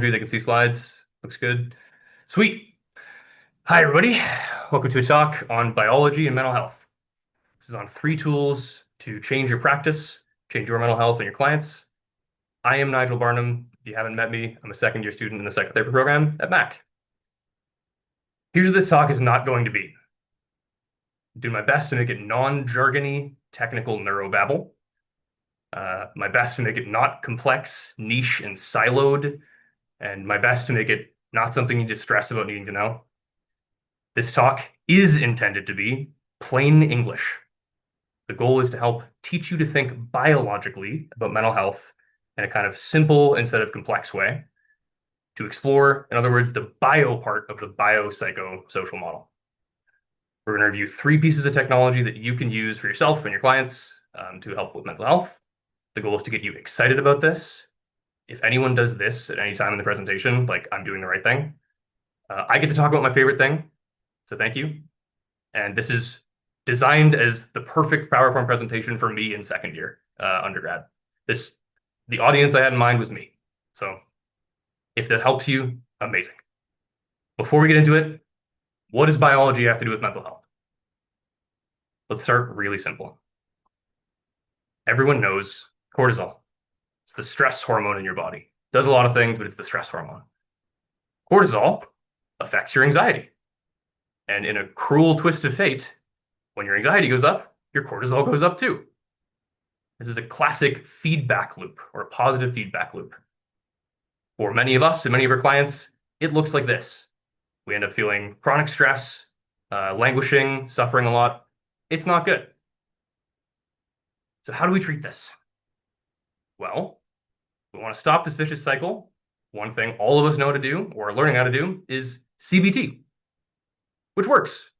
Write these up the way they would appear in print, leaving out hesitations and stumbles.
Here they can see slides. Looks good. Sweet. Hi, everybody. Welcome to a talk on biology and mental health. This is on 3 tools to change your practice, change your mental health and your clients. I am Nigel Barnum. If you haven't met me, I'm a second-year student in the psychotherapy program at Mac. Here's what this talk is not going to be. I'm doing my best to make it non-jargony, technical neurobabble. My best to make it not complex, niche, and siloed, and my best to make it not something you just stress about needing to know. This talk is intended to be plain English. The goal is to help teach you to think biologically about mental health in a kind of simple instead of complex way, to explore, in other words, the bio part of the biopsychosocial model. We're going to review 3 pieces of technology that you can use for yourself and your clients to help with mental health. The goal is to get you excited about this. If anyone does this at any time in the presentation, like I'm doing the right thing, I get to talk about my favorite thing. So thank you. And this is designed as the perfect PowerPoint presentation for me in second year undergrad. The audience I had in mind was me. So if that helps you, amazing. Before we get into it, what does biology have to do with mental health? Let's start really simple. Everyone knows cortisol. It's the stress hormone in your body. It does a lot of things, but it's the stress hormone. Cortisol affects your anxiety. And in a cruel twist of fate, when your anxiety goes up, your cortisol goes up too. This is a classic feedback loop or a positive feedback loop. For many of us and many of our clients, it looks like this. We end up feeling chronic stress, languishing, suffering a lot. It's not good. So how do we treat this? Well, we want to stop this vicious cycle. One thing all of us know how to do or are learning how to do is CBT, which works.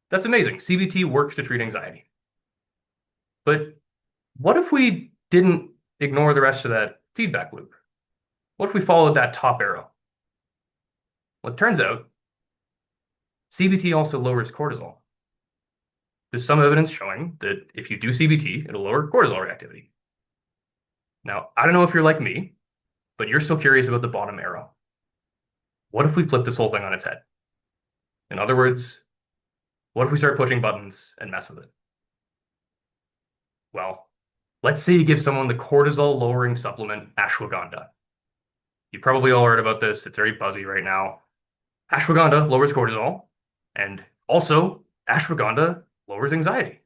That's amazing. CBT works to treat anxiety. But what if we didn't ignore the rest of that feedback loop? What if we followed that top arrow? Well, it turns out CBT also lowers cortisol. There's some evidence showing that if you do CBT, it'll lower cortisol reactivity. Now, I don't know if you're like me, but you're still curious about the bottom arrow. What if we flip this whole thing on its head? In other words, what if we start pushing buttons and mess with it? Well, let's say you give someone the cortisol-lowering supplement ashwagandha. You've probably all heard about this. It's very buzzy right now. Ashwagandha lowers cortisol, and also ashwagandha lowers anxiety.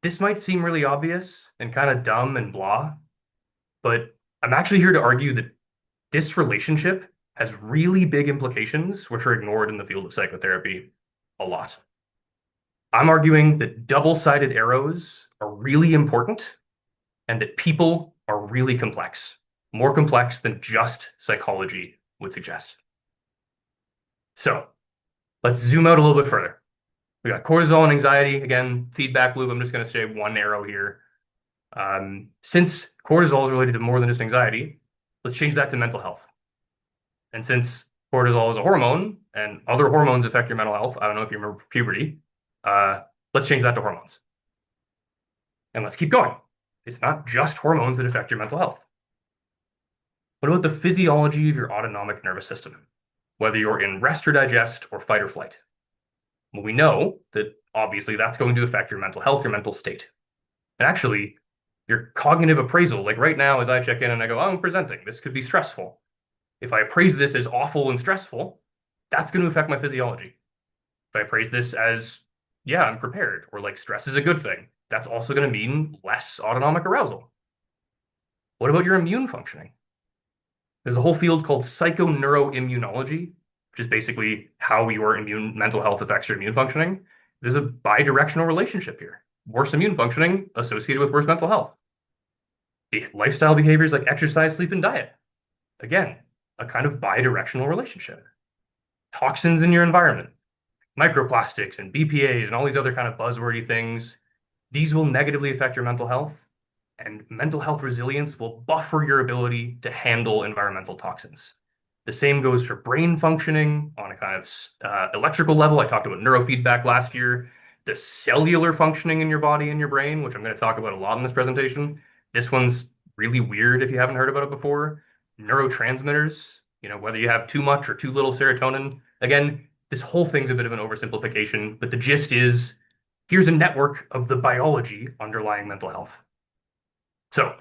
This might seem really obvious and kind of dumb and blah, but I'm actually here to argue that this relationship has really big implications, which are ignored in the field of psychotherapy a lot. I'm arguing that double-sided arrows are really important and that people are really complex, more complex than just psychology would suggest. So let's zoom out a little bit further. We got cortisol and anxiety. Again, feedback loop. I'm just going to say one arrow here. Since cortisol is related to more than just anxiety, let's change that to mental health. And since cortisol is a hormone and other hormones affect your mental health, I don't know if you remember puberty, let's change that to hormones. And let's keep going. It's not just hormones that affect your mental health. What about the physiology of your autonomic nervous system? Whether you're in rest or digest or fight or flight. Well, we know that obviously that's going to affect your mental health, your mental state. And actually, your cognitive appraisal, like right now as I check in and I go, oh, I'm presenting, this could be stressful. If I appraise this as awful and stressful, that's going to affect my physiology. If I appraise this as, yeah, I'm prepared, or like stress is a good thing, that's also going to mean less autonomic arousal. What about your immune functioning? There's a whole field called psychoneuroimmunology, which is basically how your mental health affects your immune functioning. There's a bidirectional relationship here. Worse immune functioning associated with worse mental health. Lifestyle behaviors like exercise, sleep, and diet. Again, a kind of bidirectional relationship. Toxins in your environment, microplastics and BPAs and all these other kind of buzzwordy things, these will negatively affect your mental health, and mental health resilience will buffer your ability to handle environmental toxins. The same goes for brain functioning on a kind of electrical level. I talked about neurofeedback last year. The cellular functioning in your body and your brain, which I'm going to talk about a lot in this presentation. This one's really weird if you haven't heard about it before. neurotransmitters, whether you have too much or too little serotonin. Again, this whole thing's a bit of an oversimplification, but the gist is here's a network of the biology underlying mental health. So,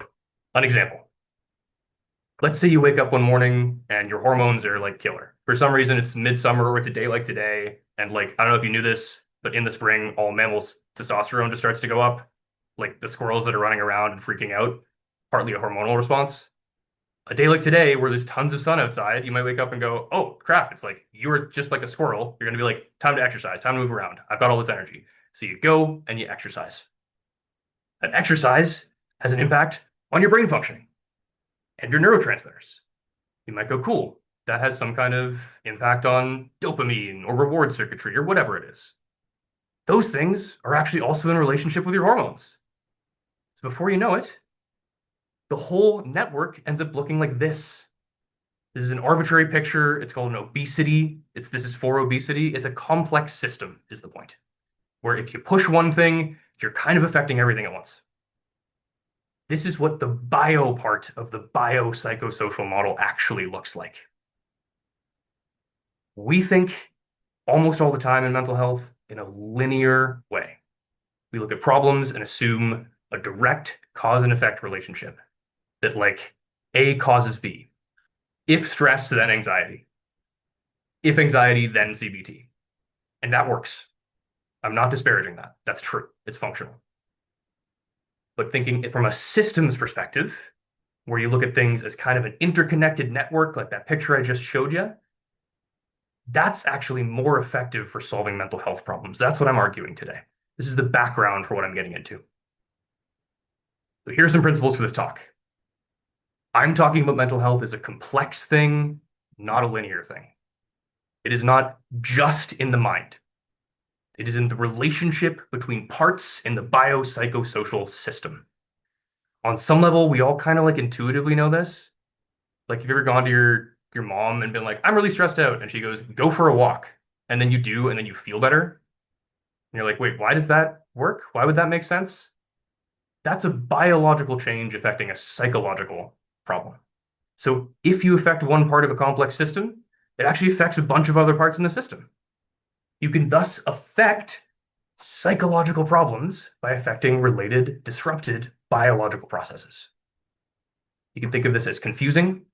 an example. Let's say you wake up one morning and your hormones are like killer. For some reason, it's midsummer or it's a day like today. And like, I don't know if you knew this, but in the spring, all mammals' testosterone just starts to go up. Like the squirrels that are running around and freaking out, partly a hormonal response. A day like today, where there's tons of sun outside, you might wake up and go, oh crap, it's like you're just like a squirrel. You're going to be like, time to exercise, time to move around. I've got all this energy. So you go and you exercise. That exercise has an impact on your brain functioning and your neurotransmitters. You might go, cool, that has some kind of impact on dopamine or reward circuitry or whatever it is. Those things are actually also in relationship with your hormones. So before you know it, the whole network ends up looking like this. This is an arbitrary picture. It's called an obesity. This is for obesity. It's a complex system, is the point, where if you push one thing, you're kind of affecting everything at once. This is what the bio part of the biopsychosocial model actually looks like. We think almost all the time in mental health in a linear way. We look at problems and assume a direct cause and effect relationship that like A causes B. If stress, then anxiety. If anxiety, then CBT. And that works. I'm not disparaging that. That's true. It's functional. But thinking it from a systems perspective, where you look at things as kind of an interconnected network, like that picture I just showed you, that's actually more effective for solving mental health problems. That's what I'm arguing today. This is the background for what I'm getting into. So here's some principles for this talk. I'm talking about mental health as a complex thing, not a linear thing. It is not just in the mind. It is in the relationship between parts in the biopsychosocial system. On some level, we all kind of like intuitively know this. Like, have you ever gone to your mom and been like, I'm really stressed out, and she goes, go for a walk, and then you do, and then you feel better, and you're like, wait, why does that work? Why would that make sense? That's a biological change affecting a psychological problem. So if you affect one part of a complex system, it actually affects a bunch of other parts in the system. You can thus affect psychological problems by affecting related, disrupted biological processes. You can think of this as confusing,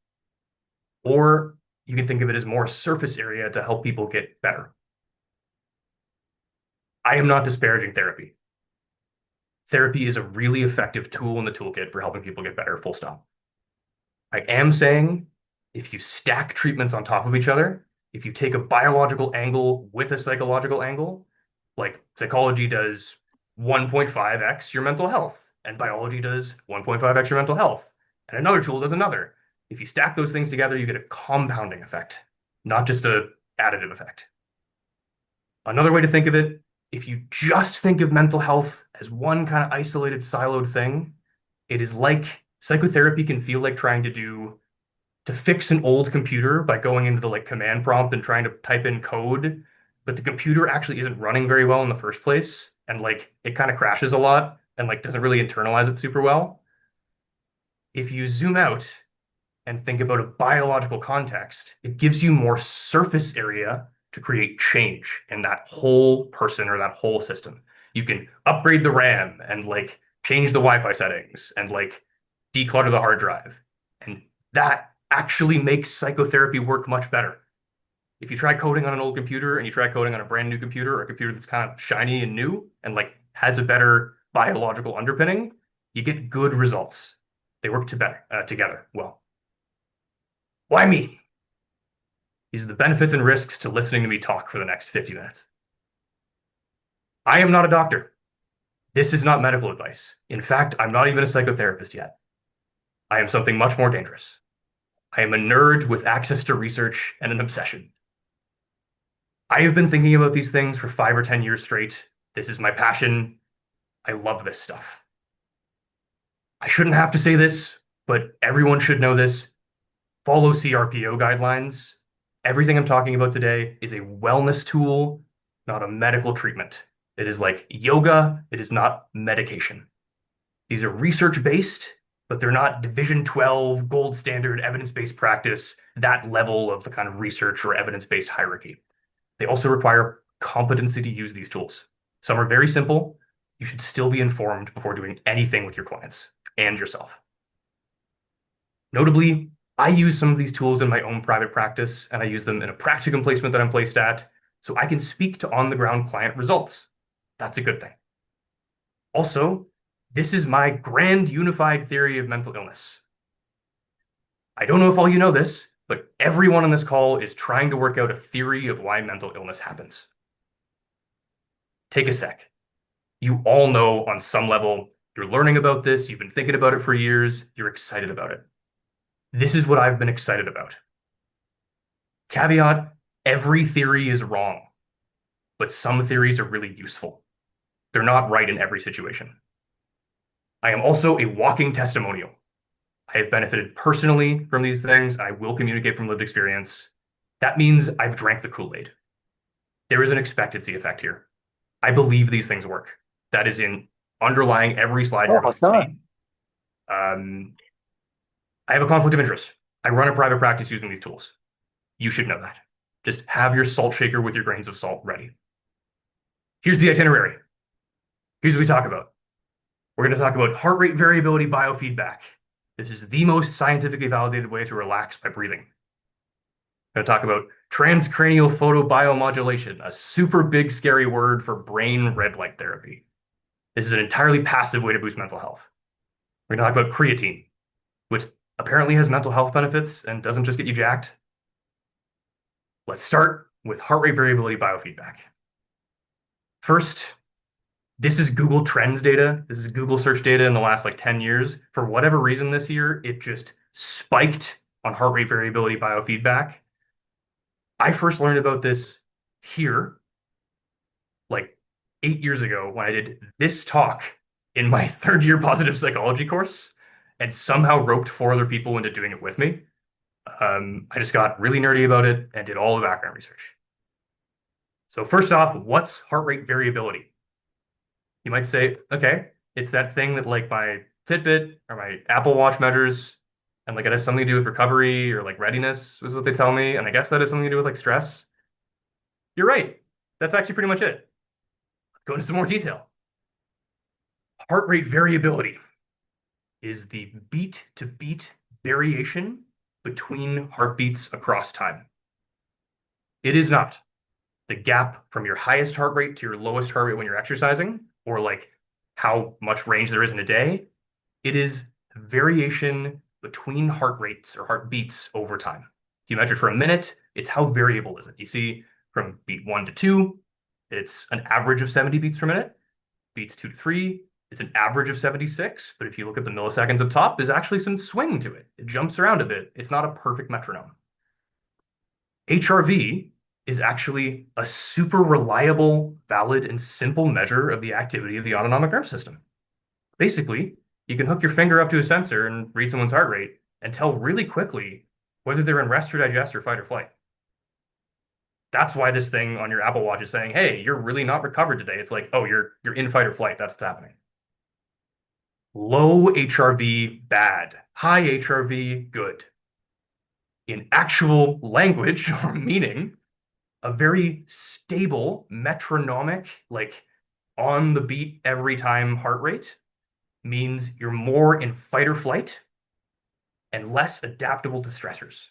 or you can think of it as more surface area to help people get better. I am not disparaging therapy. Therapy is a really effective tool in the toolkit for helping people get better, full stop. I am saying if you stack treatments on top of each other, if you take a biological angle with a psychological angle, like psychology does 1.5x your mental health, and biology does 1.5x your mental health, and another tool does another. If you stack those things together, you get a compounding effect, not just an additive effect. Another way to think of it, if you just think of mental health as one kind of isolated, siloed thing, it is like psychotherapy can feel like trying to fix an old computer by going into the like command prompt and trying to type in code, but the computer actually isn't running very well in the first place, and like it kind of crashes a lot and like doesn't really internalize it super well. If you zoom out and think about a biological context, it gives you more surface area to create change in that whole person or that whole system. You can upgrade the RAM and like change the Wi-Fi settings and like declutter the hard drive. And that actually makes psychotherapy work much better. If you try coding on an old computer and you try coding on a brand new computer, or a computer that's kind of shiny and new and like has a better biological underpinning, you get good results. They work together well. Why me? These are the benefits and risks to listening to me talk for the next 50 minutes. I am not a doctor. This is not medical advice. In fact, I'm not even a psychotherapist yet. I am something much more dangerous. I am a nerd with access to research and an obsession. I have been thinking about these things for 5 or 10 years straight. This is my passion. I love this stuff. I shouldn't have to say this, but everyone should know this. Follow CRPO guidelines. Everything I'm talking about today is a wellness tool, not a medical treatment. It is like yoga. It is not medication. These are research-based, but they're not Division 12 gold standard evidence-based practice, that level of the kind of research or evidence-based hierarchy. They also require competency to use these tools. Some are very simple. You should still be informed before doing anything with your clients and yourself. Notably, I use some of these tools in my own private practice, and I use them in a practicum placement that I'm placed at, so I can speak to on-the-ground client results. That's a good thing. Also, this is my grand unified theory of mental illness. I don't know if all you know this, but everyone on this call is trying to work out a theory of why mental illness happens. Take a sec. You all know on some level, you're learning about this, you've been thinking about it for years, you're excited about it. This is what I've been excited about. Caveat, every theory is wrong, but some theories are really useful. They're not right in every situation. I am also a walking testimonial. I have benefited personally from these things. I will communicate from lived experience. That means I've drank the Kool-Aid. There is an expectancy effect here. I believe these things work. That is in underlying every slide you're going to see. I have a conflict of interest. I run a private practice using these tools. You should know that. Just have your salt shaker with your grains of salt ready. Here's the itinerary. Here's what we talk about. We're going to talk about heart rate variability biofeedback. This is the most scientifically validated way to relax by breathing. We're going to talk about transcranial photobiomodulation, a super big, scary word for brain red light therapy. This is an entirely passive way to boost mental health. We're going to talk about creatine, which apparently has mental health benefits and doesn't just get you jacked. Let's start with heart rate variability biofeedback. First, this is Google Trends data. This is Google search data in the last 10 years. For whatever reason this year, it just spiked on heart rate variability biofeedback. I first learned about this here 8 years ago when I did this talk in my third year positive psychology course and somehow roped 4 other people into doing it with me. I just got really nerdy about it and did all the background research. So first off, what's heart rate variability? You might say, okay, it's that thing that my Fitbit or my Apple Watch measures, and it has something to do with recovery or readiness is what they tell me. And I guess that has something to do with stress. You're right. That's actually pretty much it. Go into some more detail. Heart rate variability is the beat-to-beat variation between heartbeats across time. It is not the gap from your highest heart rate to your lowest heart rate when you're exercising, or how much range there is in a day. It is variation between heart rates or heartbeats over time. If you measure for a minute, it's how variable is it? You see, from beat 1 to 2, it's an average of 70 beats per minute. Beats 2 to 3, it's an average of 76. But if you look at the milliseconds up top, there's actually some swing to it. It jumps around a bit. It's not a perfect metronome. HRV is actually a super reliable, valid, and simple measure of the activity of the autonomic nervous system. Basically, you can hook your finger up to a sensor and read someone's heart rate and tell really quickly whether they're in rest or digest or fight or flight. That's why this thing on your Apple Watch is saying, hey, you're really not recovered today. It's oh, you're in fight or flight. That's what's happening. Low HRV, bad. High HRV, good. In actual language or meaning, a very stable, metronomic, on the beat every time heart rate means you're more in fight or flight and less adaptable to stressors.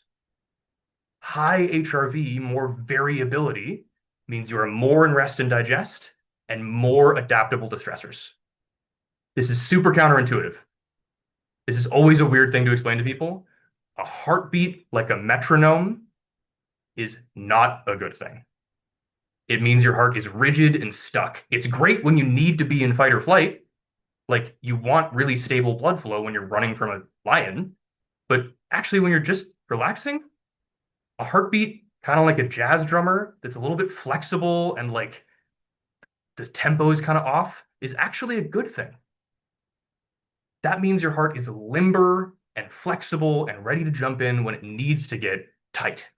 High HRV, more variability, means you are more in rest and digest and more adaptable to stressors. This is super counterintuitive. This is always a weird thing to explain to people. A heartbeat like a metronome is not a good thing. It means your heart is rigid and stuck. It's great when you need to be in fight or flight. You want really stable blood flow when you're running from a lion. But actually, when you're just relaxing, a heartbeat, kind of like a jazz drummer, that's a little bit flexible and the tempo is kind of off, is actually a good thing. That means your heart is limber and flexible and ready to jump in when it needs to get tight.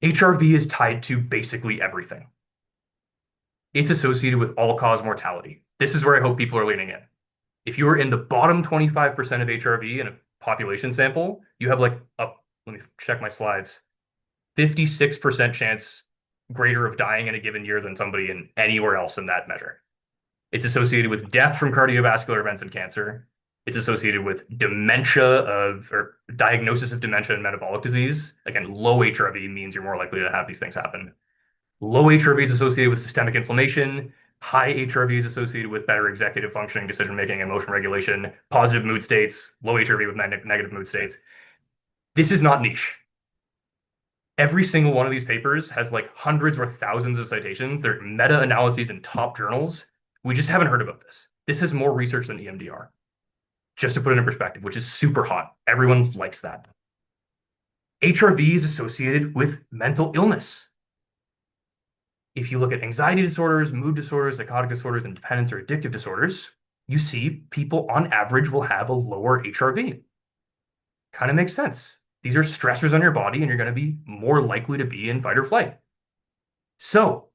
HRV is tied to basically everything. It's associated with all-cause mortality. This is where I hope people are leaning in. If you were in the bottom 25% of HRV in a population sample, you have like a, let me check my slides, 56% chance greater of dying in a given year than somebody in anywhere else in that measure. It's associated with death from cardiovascular events and cancer. It's associated with dementia or diagnosis of dementia and metabolic disease. Again, low HRV means you're more likely to have these things happen. Low HRV is associated with systemic inflammation. High HRV is associated with better executive functioning, decision making, emotion regulation, positive mood states. Low HRV with negative mood states. This is not niche. Every single one of these papers has like hundreds or thousands of citations. They're meta-analyses in top journals. We just haven't heard about this. This has more research than EMDR, just to put it in perspective, which is super hot. Everyone likes that. HRV is associated with mental illness. If you look at anxiety disorders, mood disorders, psychotic disorders, and dependence or addictive disorders, you see people on average will have a lower HRV. Kind of makes sense. These are stressors on your body, and you're going to be more likely to be in fight or flight. So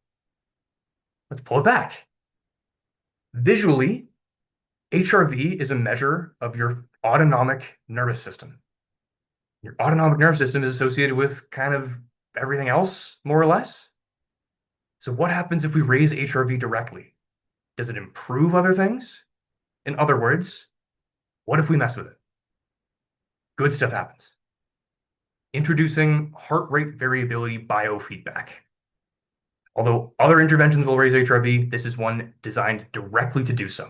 let's pull it back. Visually, HRV is a measure of your autonomic nervous system. Your autonomic nervous system is associated with kind of everything else, more or less. So what happens if we raise HRV directly? Does it improve other things? In other words, what if we mess with it? Good stuff happens. Introducing heart rate variability biofeedback. Although other interventions will raise HRV, this is one designed directly to do so.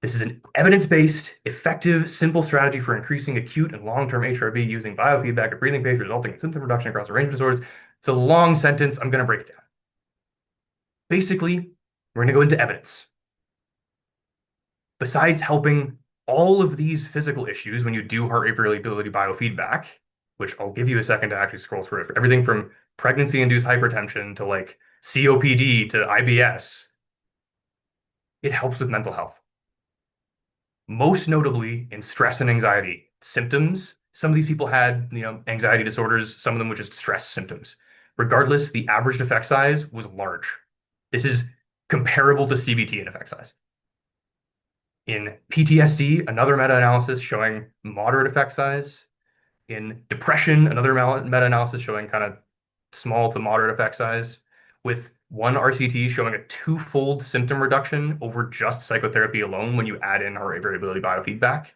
This is an evidence-based, effective, simple strategy for increasing acute and long-term HRV using biofeedback at breathing pace, resulting in symptom reduction across a range of disorders. It's a long sentence. I'm going to break it down. Basically, we're going to go into evidence. Besides helping all of these physical issues when you do heart rate variability biofeedback, which I'll give you a second to actually scroll through it, everything from pregnancy-induced hypertension to like COPD to IBS, it helps with mental health. Most notably in stress and anxiety symptoms. Some of these people had, anxiety disorders, some of them were just stress symptoms. Regardless, the average effect size was large. This is comparable to CBT in effect size. In PTSD, another meta-analysis showing moderate effect size. In depression, another meta-analysis showing kind of small to moderate effect size, with one RCT showing a twofold symptom reduction over just psychotherapy alone when you add in heart rate variability biofeedback.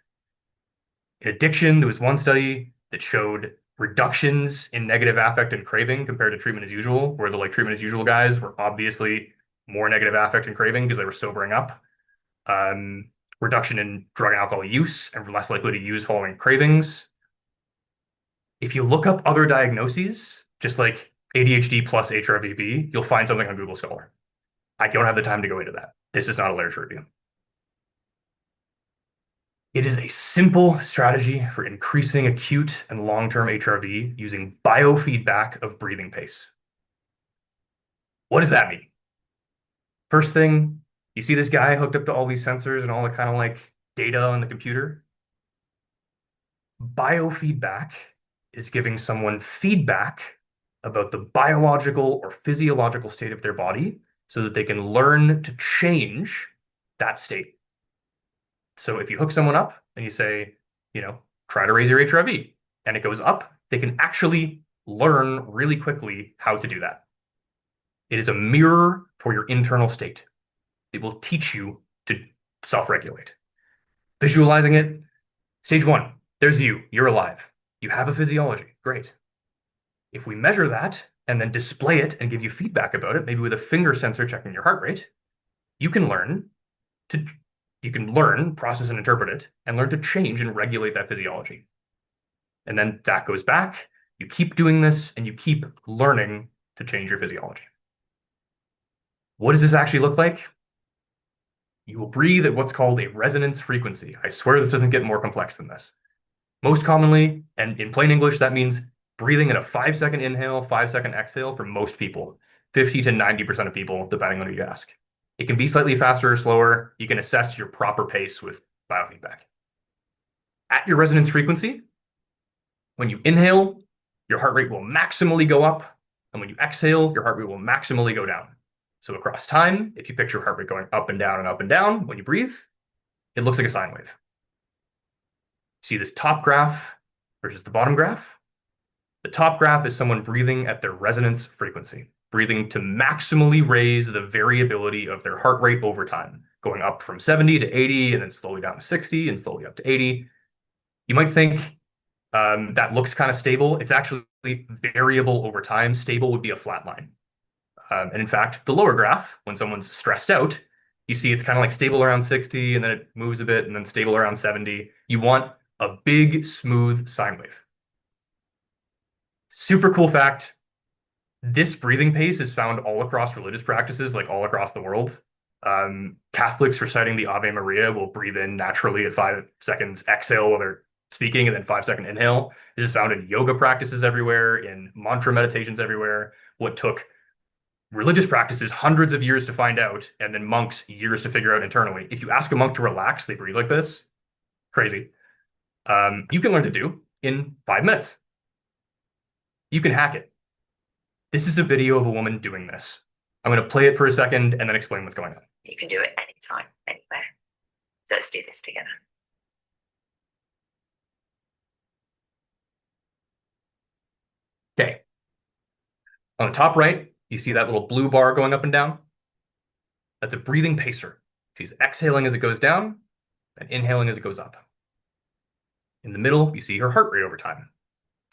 In addiction, there was one study that showed reductions in negative affect and craving compared to treatment as usual, where the treatment as usual guys were obviously more negative affect and craving because they were sobering up. Reduction in drug and alcohol use and less likely to use following cravings. If you look up other diagnoses, just like ADHD plus HRVB, you'll find something on Google Scholar. I don't have the time to go into that. This is not a literature review. It is a simple strategy for increasing acute and long-term HRV using biofeedback of breathing pace. What does that mean? First thing, you see this guy hooked up to all these sensors and all the kind of data on the computer? Biofeedback is giving someone feedback about the biological or physiological state of their body so that they can learn to change that state. So if you hook someone up and you say, try to raise your HRV, and it goes up, they can actually learn really quickly how to do that. It is a mirror for your internal state. It will teach you to self-regulate. Visualizing it, stage one, there's you, you're alive. You have a physiology, great. If we measure that and then display it and give you feedback about it, maybe with a finger sensor checking your heart rate, you can learn, process and interpret it, and learn to change and regulate that physiology. And then that goes back, you keep doing this, and you keep learning to change your physiology. What does this actually look like? You will breathe at what's called a resonance frequency. I swear this doesn't get more complex than this. Most commonly, and in plain English, that means breathing at a 5-second inhale, 5-second exhale for most people, 50 to 90% of people, depending on who you ask. It can be slightly faster or slower. You can assess your proper pace with biofeedback. At your resonance frequency, when you inhale, your heart rate will maximally go up, and when you exhale, your heart rate will maximally go down. So across time, if you picture your heart rate going up and down, when you breathe, It looks like a sine wave. See this top graph versus the bottom graph? The top graph is someone breathing at their resonance frequency, breathing to maximally raise the variability of their heart rate over time, going up from 70 to 80 and then slowly down to 60 and slowly up to 80. You might think that looks kind of stable. It's actually variable over time. Stable would be a flat line. And in fact, the lower graph, when someone's stressed out, you see it's kind of like stable around 60 and then it moves a bit and then stable around 70. You want a big, smooth sine wave. Super cool fact. This breathing pace is found all across religious practices, like all across the world. Catholics reciting the Ave Maria will breathe in naturally at 5 seconds, exhale while they're speaking, and then 5 second inhale. This is found in yoga practices everywhere, in mantra meditations everywhere. What took religious practices hundreds of years to find out, and then monks years to figure out internally. If you ask a monk to relax, they breathe like this. Crazy. You can learn to do in 5 minutes. You can hack it. This is a video of a woman doing this. I'm going to play it for a second and then explain what's going on. You can do it anytime, anywhere. So let's do this together. Okay. On the top right, you see that little blue bar going up and down? That's a breathing pacer. She's exhaling as it goes down and inhaling as it goes up. In the middle, you see her heart rate over time.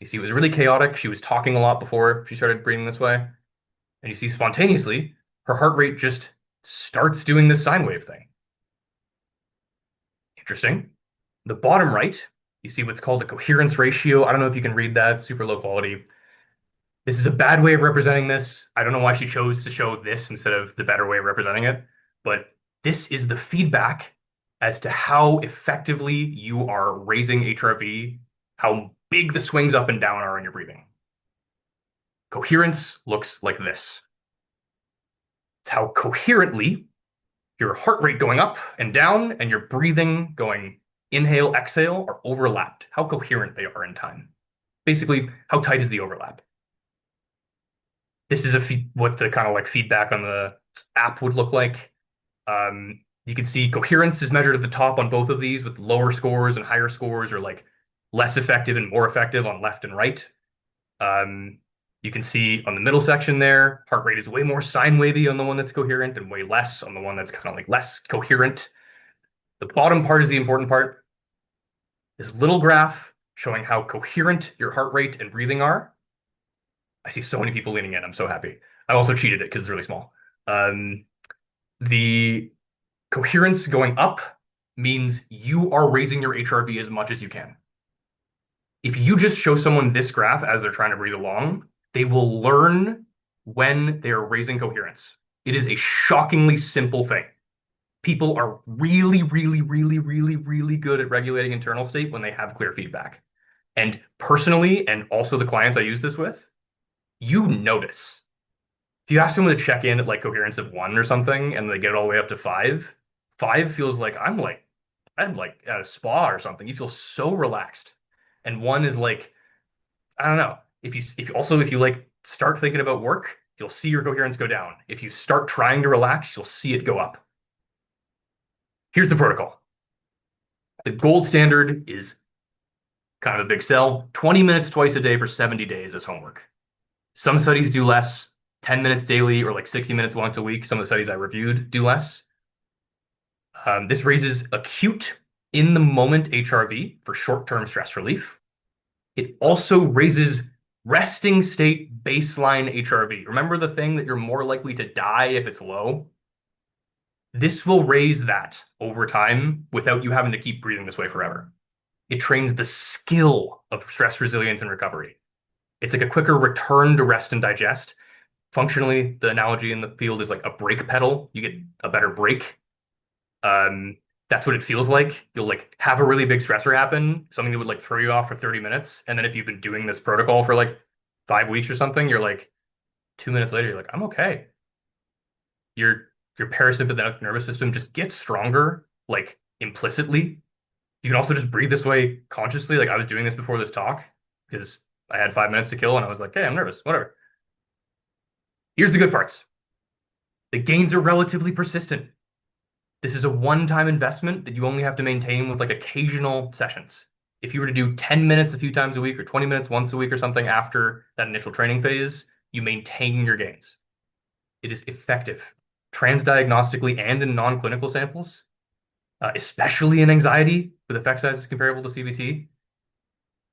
You see it was really chaotic. She was talking a lot before she started breathing this way. And you see spontaneously, her heart rate just starts doing this sine wave thing. Interesting. The bottom right, you see what's called a coherence ratio. I don't know if you can read that, super low quality. This is a bad way of representing this. I don't know why she chose to show this instead of the better way of representing it, but this is the feedback as to how effectively you are raising HRV, how big the swings up and down are in your breathing. Coherence looks like this. It's how coherently your heart rate going up and down and your breathing going inhale, exhale are overlapped, how coherent they are in time. Basically, how tight is the overlap? This is what the kind of like feedback on the app would look like. You can see coherence is measured at the top on both of these, with lower scores and higher scores, or like less effective and more effective on left and right. You can see on the middle section there, heart rate is way more sine wavy on the one that's coherent and way less on the one that's kind of like less coherent. The bottom part is the important part. This little graph showing how coherent your heart rate and breathing are. I see so many people leaning in. I'm so happy. I also cheated it because it's really small. The coherence going up means you are raising your HRV as much as you can. If you just show someone this graph as they're trying to breathe along, they will learn when they are raising coherence. It is a shockingly simple thing. People are really, really, really, really, really good at regulating internal state when they have clear feedback. And personally, and also the clients I use this with, you notice. If you ask someone to check in at like coherence of 1 or something and they get it all the way up to 5, 5 feels like I'm like at a spa or something. You feel so relaxed. And 1 is like, I don't know. If you like start thinking about work, you'll see your coherence go down. If you start trying to relax, you'll see it go up. Here's the protocol. The gold standard is kind of a big sell. 20 minutes twice a day for 70 days as homework. Some studies do less, 10 minutes daily or like 60 minutes once a week. Some of the studies I reviewed do less. This raises acute in the moment HRV for short-term stress relief. It also raises resting state baseline HRV. Remember the thing that you're more likely to die if it's low? This will raise that over time without you having to keep breathing this way forever. It trains the skill of stress resilience and recovery. It's like a quicker return to rest and digest. Functionally, the analogy in the field is like a brake pedal. You get a better brake. That's what it feels like. You'll like have a really big stressor happen, something that would like throw you off for 30 minutes. And then if you've been doing this protocol for like 5 weeks or something, you're like 2 minutes later, you're like, I'm okay. Your parasympathetic nervous system just gets stronger, like implicitly. You can also just breathe this way consciously. Like I was doing this before this talk because I had 5 minutes to kill and I was like, hey, I'm nervous, whatever. Here's the good parts. The gains are relatively persistent. This is a one-time investment that you only have to maintain with like occasional sessions. If you were to do 10 minutes a few times a week or 20 minutes once a week or something after that initial training phase, you maintain your gains. It is effective transdiagnostically and in non-clinical samples, especially in anxiety with effect sizes comparable to CBT.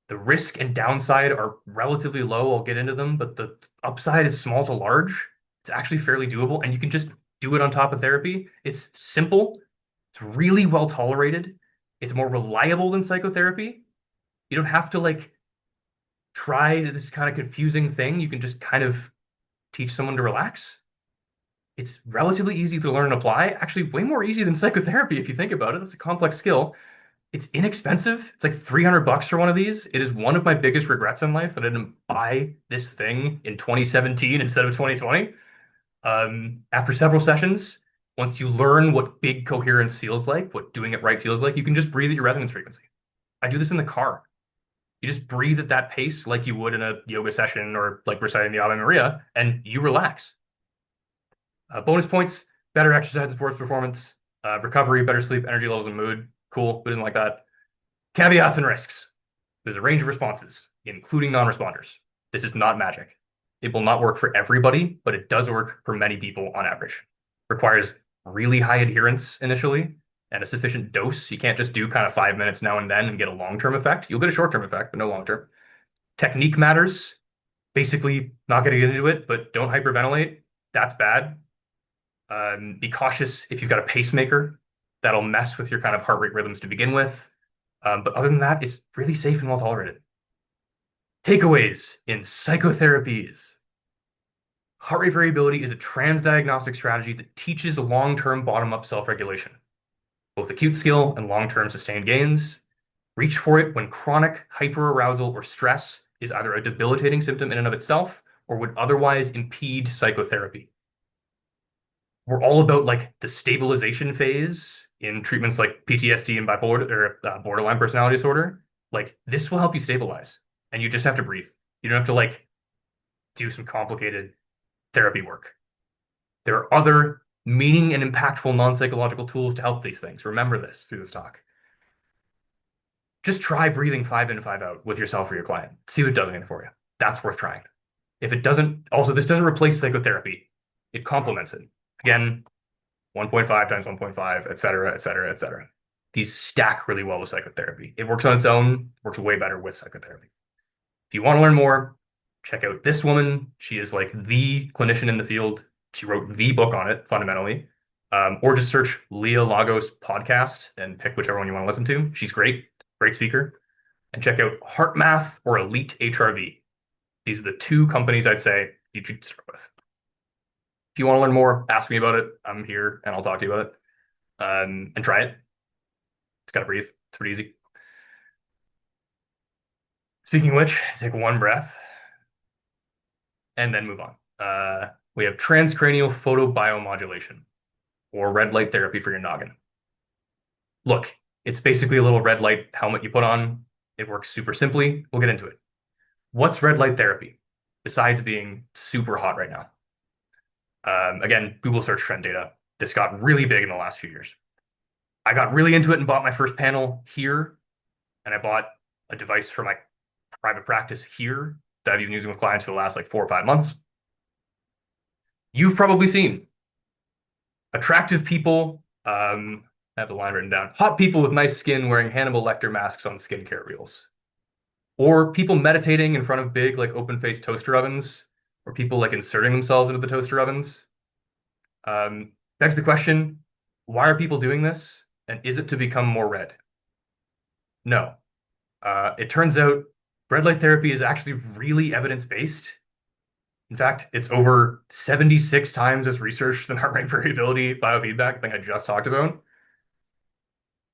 The risk and downside are relatively low. I'll get into them, but the upside is small to large. It's actually fairly doable, and you can just do it on top of therapy. It's simple. It's really well tolerated. It's more reliable than psychotherapy. You don't have to like try this kind of confusing thing. You can just kind of teach someone to relax. It's relatively easy to learn and apply. Actually, way more easy than psychotherapy if you think about it. It's a complex skill. It's inexpensive. It's like 300 bucks for one of these. It is one of my biggest regrets in life that I didn't buy this thing in 2017 instead of 2020. After several sessions, once you learn what big coherence feels like, what doing it right feels like, you can just breathe at your resonance frequency. I do this in the car. You just breathe at that pace like you would in a yoga session or like reciting the Ave Maria, and you relax. Bonus points, better exercise supports performance, recovery, better sleep, energy levels, and mood. Cool, who doesn't like that? Caveats and risks. There's a range of responses, including non-responders. This is not magic. It will not work for everybody, but it does work for many people on average. Requires really high adherence initially and a sufficient dose. You can't just do kind of 5 minutes now and then and get a long-term effect. You'll get a short-term effect, but no long-term. Technique matters. Basically, not going to get into it, but don't hyperventilate. That's bad. Be cautious if you've got a pacemaker. That'll mess with your kind of heart rate rhythms to begin with. But other than that, it's really safe and well tolerated. Takeaways in psychotherapies. Heart rate variability is a transdiagnostic strategy that teaches long-term bottom-up self-regulation, both acute skill and long-term sustained gains. Reach for it when chronic hyperarousal or stress is either a debilitating symptom in and of itself or would otherwise impede psychotherapy. We're all about like the stabilization phase in treatments like PTSD and bipolar or borderline personality disorder. Like this will help you stabilize, and you just have to breathe. You don't have to like do some complicated therapy work. There are other meaning and impactful non-psychological tools to help these things. Remember this through this talk. Just try breathing 5 in, 5 out with yourself or your client. See what it does anything for you. That's worth trying. If it doesn't, also, this doesn't replace psychotherapy. It complements it. Again, 1.5 times 1.5, et cetera, et cetera, et cetera. These stack really well with psychotherapy. It works on its own, works way better with psychotherapy. If you want to learn more, check out this woman. She is like the clinician in the field. She wrote the book on it, fundamentally. Or just search Leah Lagos podcast and pick whichever one you want to listen to. She's great, great speaker. And check out HeartMath or Elite HRV. These are the two companies I'd say you should start with. If you want to learn more, ask me about it. I'm here and I'll talk to you about it. And try it. It's got to breathe. It's pretty easy. Speaking of which, take one breath and then move on. We have transcranial photobiomodulation or red light therapy for your noggin. Look, it's basically a little red light helmet you put on. It works super simply. We'll get into it. What's red light therapy besides being super hot right now? Again, Google search trend data. This got really big in the last few years. I got really into it and bought my first panel here, and I bought a device for my private practice here that I've been using with clients for the last like 4 or 5 months. You've probably seen attractive people, I have the line written down, hot people with nice skin wearing Hannibal Lecter masks on skincare reels. Or people meditating in front of big like open-faced toaster ovens, or people like inserting themselves into the toaster ovens. Begs the question, why are people doing this? And is it to become more red? No. It turns out red light therapy is actually really evidence-based. In fact, it's over 76 times as researched than heart rate variability biofeedback, thing I just talked about.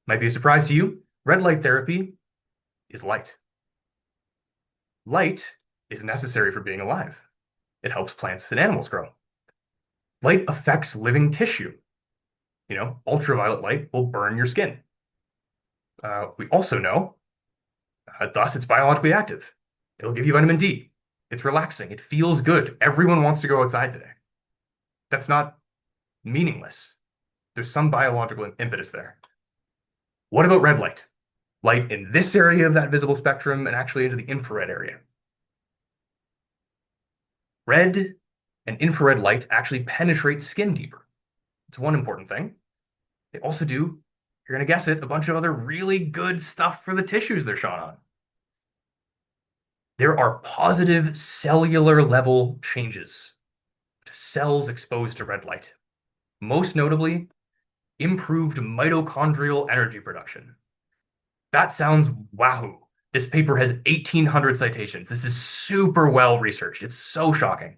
Might be a surprise to you. Red light therapy is light. Light is necessary for being alive. It helps plants and animals grow. Light affects living tissue. You know, ultraviolet light will burn your skin. We also know, thus it's biologically active. It'll give you vitamin D. It's relaxing. It feels good. Everyone wants to go outside today. That's not meaningless. There's some biological impetus there. What about red light? Light in this area of that visible spectrum and actually into the infrared area. Red and infrared light actually penetrate skin deeper. It's one important thing. They also do, you're going to guess it, a bunch of other really good stuff for the tissues they're shot on. There are positive cellular level changes to cells exposed to red light. Most notably, improved mitochondrial energy production. That sounds wahoo. This paper has 1,800 citations. This is super well researched. It's so shocking.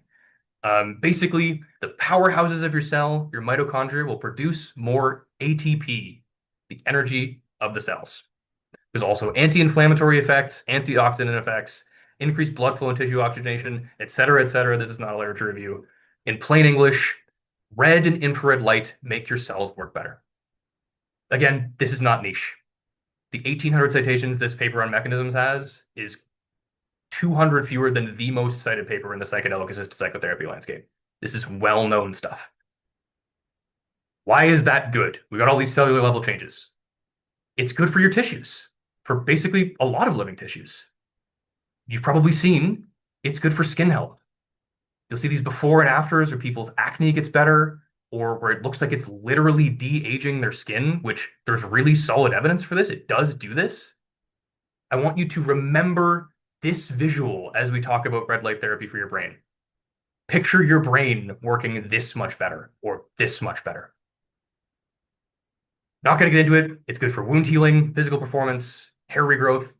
Basically, the powerhouses of your cell, your mitochondria, will produce more ATP, the energy of the cells. There's also anti-inflammatory effects, antioxidant effects, increased blood flow and tissue oxygenation, et cetera, et cetera. This is not a literature review. In plain English, red and infrared light make your cells work better. Again, this is not niche. The 1,800 citations this paper on mechanisms has is 200 fewer than the most cited paper in the psychedelic-assisted psychotherapy landscape. This is well-known stuff. Why is that good? We got all these cellular level changes. It's good for your tissues, for basically a lot of living tissues. You've probably seen it's good for skin health. You'll see these before and afters where people's acne gets better, or where it looks like it's literally de-aging their skin, which there's really solid evidence for this. It does do this. I want you to remember this visual as we talk about red light therapy for your brain. Picture your brain working this much better or this much better. Not going to get into it. It's good for wound healing, physical performance, hair regrowth.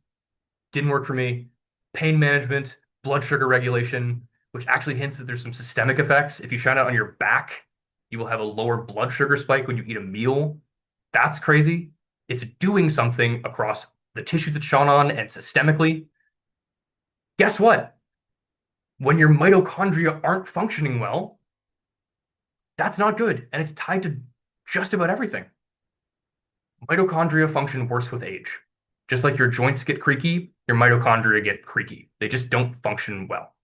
Didn't work for me. Pain management, blood sugar regulation, which actually hints that there's some systemic effects. If you shine it on your back, you will have a lower blood sugar spike when you eat a meal. That's crazy. It's doing something across the tissues it's shone on and systemically. Guess what? When your mitochondria aren't functioning well, that's not good. And it's tied to just about everything. Mitochondria function worse with age. Just like your joints get creaky, your mitochondria get creaky. They just don't function well.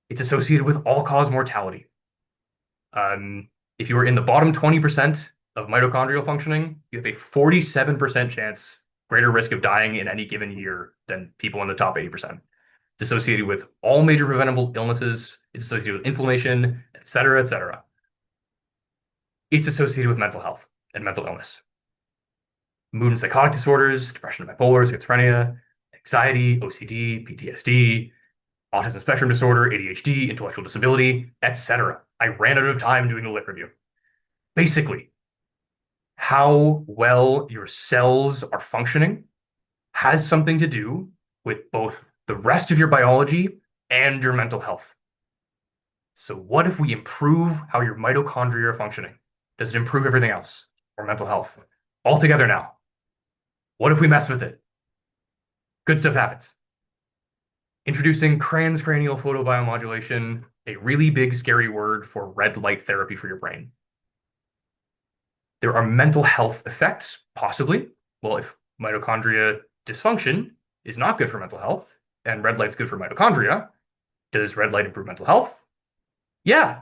It's associated with all-cause mortality. If you are in the bottom 20% of mitochondrial functioning, you have a 47% chance, greater risk of dying in any given year than people in the top 80%. It's associated with all major preventable illnesses. It's associated with inflammation, et cetera, et cetera. It's associated with mental health and mental illness. Mood and psychotic disorders, depression and bipolar, schizophrenia, anxiety, OCD, PTSD, autism spectrum disorder, ADHD, intellectual disability, etc. I ran out of time doing the lit review. Basically, how well your cells are functioning has something to do with both the rest of your biology and your mental health. So what if we improve how your mitochondria are functioning? Does it improve everything else or mental health? All together now. What if we mess with it? Good stuff happens. Introducing transcranial photobiomodulation, a really big, scary word for red light therapy for your brain. There are mental health effects, possibly. Well, if mitochondria dysfunction is not good for mental health, and red light's good for mitochondria, does red light improve mental health? Yeah,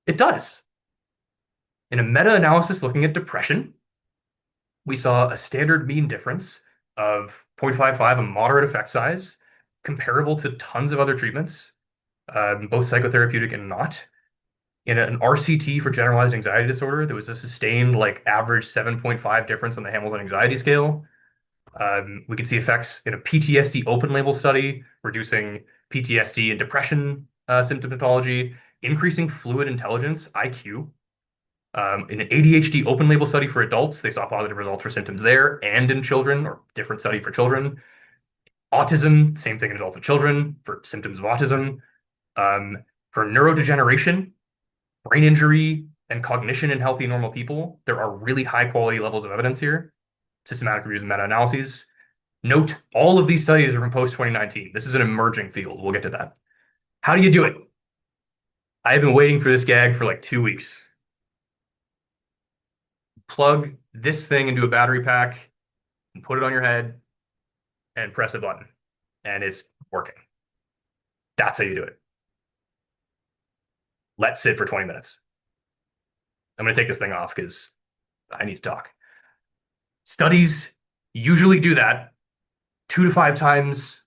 it does. In a meta-analysis looking at depression, we saw a standard mean difference of 0.55, a moderate effect size, comparable to tons of other treatments, both psychotherapeutic and not. In an RCT for generalized anxiety disorder, there was a sustained, like, average 7.5 difference on the Hamilton Anxiety Scale. We could see effects in a PTSD open label study, reducing PTSD and depression symptomatology, increasing fluid intelligence, IQ. In an ADHD open label study for adults, they saw positive results for symptoms there and in children, or different study for children. Autism, same thing in adults and children for symptoms of autism. For neurodegeneration, brain injury, and cognition in healthy, normal people, there are really high quality levels of evidence here, systematic reviews and meta-analyses. Note, all of these studies are from post-2019. This is an emerging field. We'll get to that. How do you do it? I have been waiting for this gag for like 2 weeks. Plug this thing into a battery pack and put it on your head and press a button, and it's working. That's how you do it. Let sit for 20 minutes. I'm going to take this thing off because I need to talk. Studies usually do that 2 to 5 times,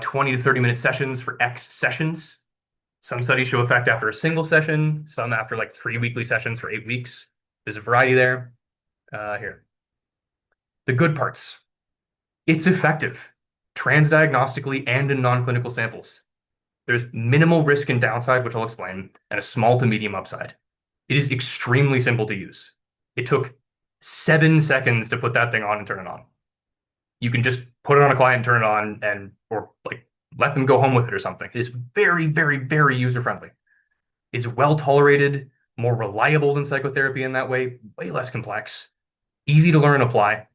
20 to 30-minute sessions for X sessions. Some studies show effect after a single session, some after like 3 weekly sessions for 8 weeks. There's a variety there. Here. The good parts. It's effective, transdiagnostically and in non-clinical samples. There's minimal risk and downside, which I'll explain, and a small to medium upside. It is extremely simple to use. It took 7 seconds to put that thing on and turn it on. You can just put it on a client and turn it on and or like let them go home with it or something. It is very, very, very user-friendly. It's well tolerated, more reliable than psychotherapy in that way less complex, easy to learn and apply.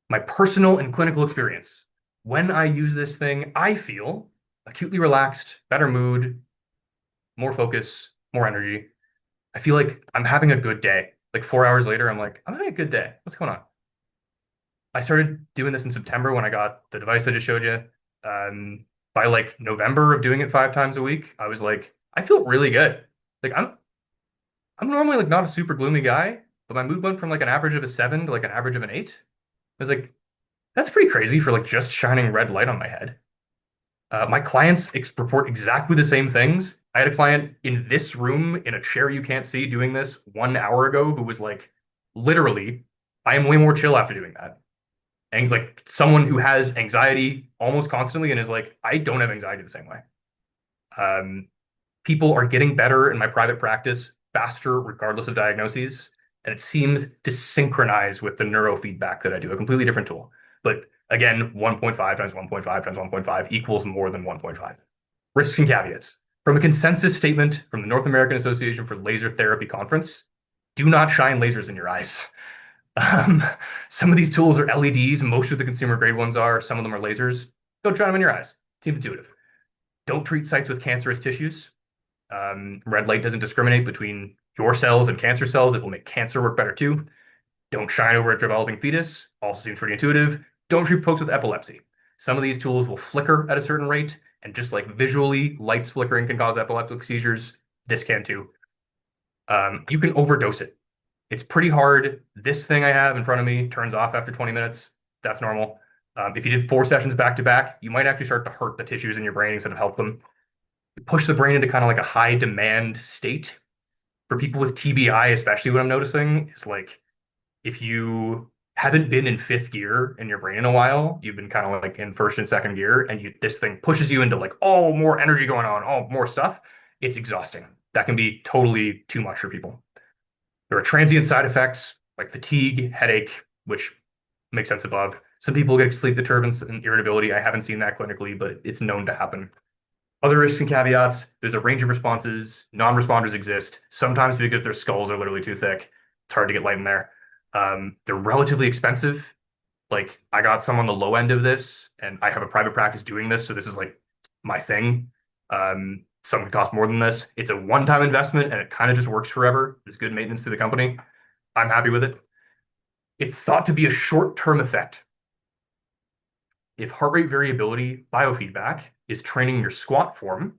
My personal and clinical experience. When I use this thing, I feel acutely relaxed, better mood, more focus, more energy. I feel like I'm having a good day. Like 4 hours later, I'm like, I'm having a good day. What's going on? I started doing this in September when I got the device I just showed you. By like November of doing it 5 times a week, I was like, I feel really good. Like I'm normally like not a super gloomy guy, but my mood went from like an average of a 7 to like an average of an 8. I was like, that's pretty crazy for like just shining red light on my head. My clients report exactly the same things. I had a client in this room in a chair you can't see doing this 1 hour ago who was like, literally, I am way more chill after doing that. And he's like someone who has anxiety almost constantly and is like, I don't have anxiety the same way. Um, People are getting better in my private practice faster, regardless of diagnoses. And it seems to synchronize with the neurofeedback that I do, a completely different tool. But again, 1.5 times 1.5 times 1.5 equals more than 1.5. Risks and caveats. From a consensus statement from the North American Association for Laser Therapy Conference, do not shine lasers in your eyes. Um, some of these tools are LEDs. Most of the consumer grade ones are. Some of them are lasers. Don't shine them in your eyes. Seems intuitive. Don't treat sites with cancerous tissues. Red light doesn't discriminate between your cells and cancer cells. It will make cancer work better too. Don't shine over a developing fetus. Also seems pretty intuitive. Don't treat folks with epilepsy. Some of these tools will flicker at a certain rate, and just like visually, lights flickering can cause epileptic seizures. This can too. You can overdose it. It's pretty hard. This thing I have in front of me turns off after 20 minutes. That's normal. If you did 4 sessions back to back, you might actually start to hurt the tissues in your brain instead of help them. Push the brain into kind of like a high demand state. For people with TBI, especially what I'm noticing is like if you haven't been in fifth gear in your brain in a while, you've been kind of like in first and second gear, and this thing pushes you into like, oh, more energy going on, oh, more stuff. It's exhausting. That can be totally too much for people. There are transient side effects like fatigue, headache, which makes sense above. Some people get sleep disturbance and irritability. I haven't seen that clinically, but it's known to happen. Other risks and caveats, there's a range of responses. Non-responders exist, sometimes because their skulls are literally too thick. It's hard to get light in there. They're relatively expensive. Like I got some on the low end of this, and I have a private practice doing this, so this is like my thing. Some could cost more than this. It's a one-time investment, and it kind of just works forever. There's good maintenance to the company. I'm happy with it. It's thought to be a short-term effect. If heart rate variability biofeedback is training your squat form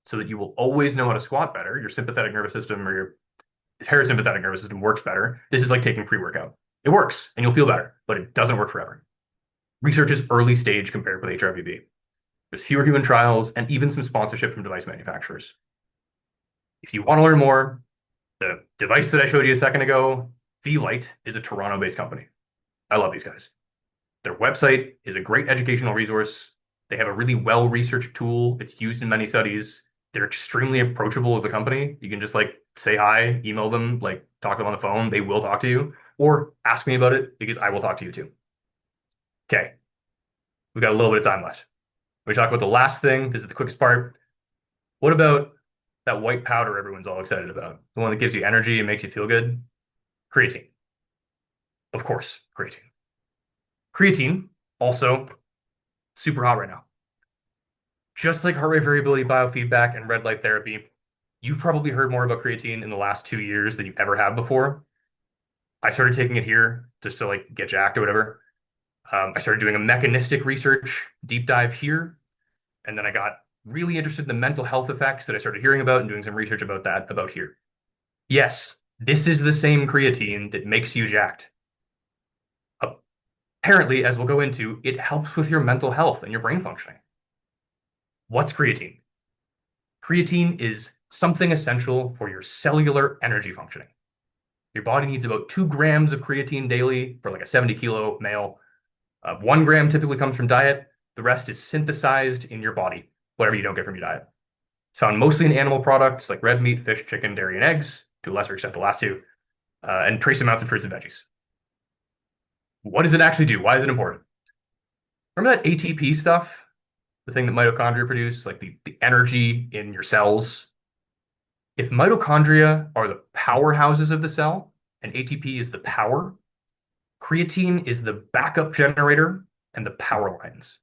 so that you will always know how to squat better, your sympathetic nervous system or your parasympathetic nervous system works better. This is like taking pre-workout. It works and you'll feel better, but it doesn't work forever. Research is early stage compared with HRVB. There's fewer human trials and even some sponsorship from device manufacturers. If you want to learn more, the device that I showed you a second ago, V-Light, is a Toronto-based company. I love these guys. Their website is a great educational resource. They have a really well-researched tool. It's used in many studies. They're extremely approachable as a company. You can just like say hi, email them, like talk to them on the phone. They will talk to you, or ask me about it because I will talk to you too. Okay, we've got a little bit of time left. We talk about the last thing. This is the quickest part. What about that white powder everyone's all excited about? The one that gives you energy and makes you feel good? Creatine. Of course, creatine. Creatine, also super hot right now. Just like heart rate variability biofeedback and red light therapy, you've probably heard more about creatine in the last 2 years than you ever have before. I started taking it here just to like get jacked or whatever. I started doing a mechanistic research deep dive here, and then I got really interested in the mental health effects that I started hearing about and doing some research about that about here. Yes, This is the same creatine that makes you jacked. Apparently, as we'll go into, it helps with your mental health and your brain functioning. What's creatine? Creatine is something essential for your cellular energy functioning. Your body needs about 2 grams of creatine daily for like a 70-kilo male. 1 gram typically comes from diet. The rest is synthesized in your body, whatever you don't get from your diet. It's found mostly in animal products like red meat, fish, chicken, dairy, and eggs, to a lesser extent the last two, and trace amounts in fruits and veggies. What does it actually do? Why is it important? Remember that ATP stuff? The thing that mitochondria produce, like the energy in your cells? If mitochondria are the powerhouses of the cell and ATP is the power, creatine is the backup generator and the power lines.